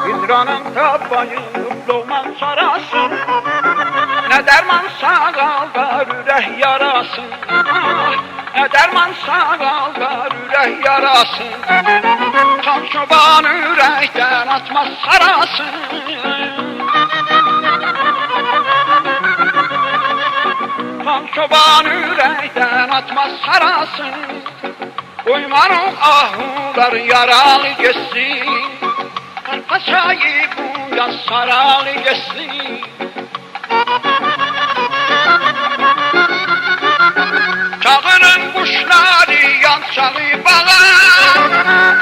Hicranın tabayı loğman sarasın. Ne derman sağaldar ürək yarasın. Ne derman sağaldar ürək yarasın. Kan çoban ürəkdən atmaz sarasın. Kan çoban ürəkdən atmaz sarasın. Uymarım ahular yaralı geçsin. Paçayı bu yaz saralı geçsin. Çağırın kuşları yançağı bağa.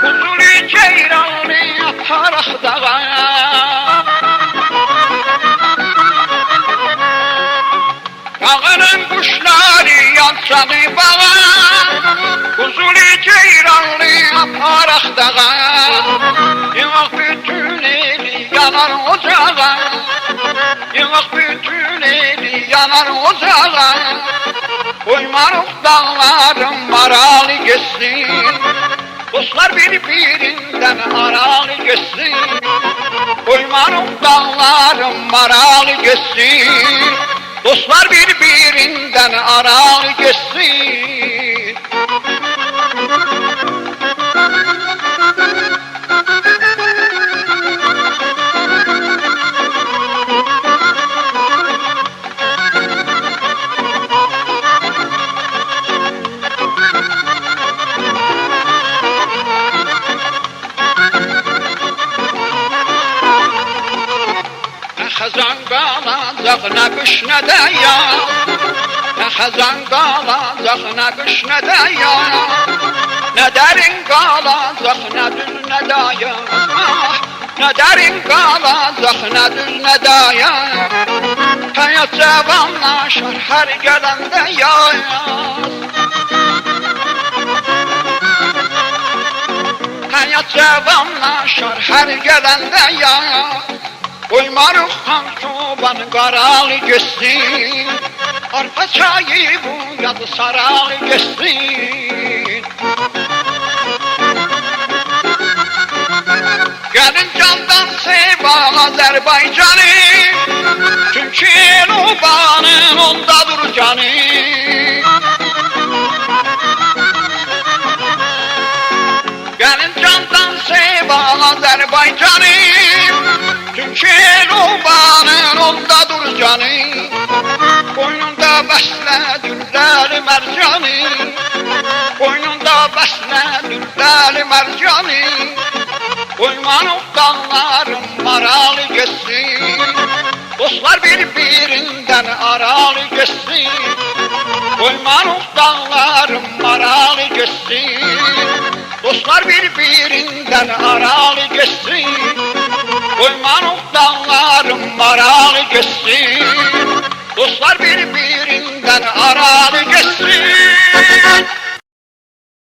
Huzuru ceyranı aparaq dağa. Çağırın kuşları yançağı bağa. Huzuru ceyranı aparaq dağa. Yığaq bütün eli yanar ocağa. Yığaq bütün eli yanar ocağa. Koymarıq dağlarım maralı geçsin. Dostlar birbirinden aralı geçsin. Koymarıq dağlarım maralı geçsin. Dostlar birbirinden aralı geçsin. Xəzan qalacaq nə qış nə də yaz. Nə xəzan qalacaq nə qış nə də yaz. Nə dərin qalacaq nə düz nə də yaz. Nə dərin qalacaq nə düz nə də yaz. Həyat cavanlaşır hər gələndə yaz. Həyat cavanlaşır hər gələndə yaz. Koymarıq xan çoban qaralı geçsin. Arpa çayı bu yadı saralı geçsin. Gəlin candan seva Azərbaycanı. Çünki Nubanın ondadır canı. Gəlin candan seva Azərbaycanı. Çünki Nubanın ondadır canı. Boynunda bəslədirlər mərcanı. Boynunda bəslədirlər mərcanı. Koymanıq dağlarım maralı geçsin. Dostlar birbirinden aralı geçsin. Koymanıq dağlarım maralı geçsin. Dostlar birbirinden aralı geçsin. Koymanıq dağlarım maralı geçsin. Dostlar birbirinden aralı geçsin.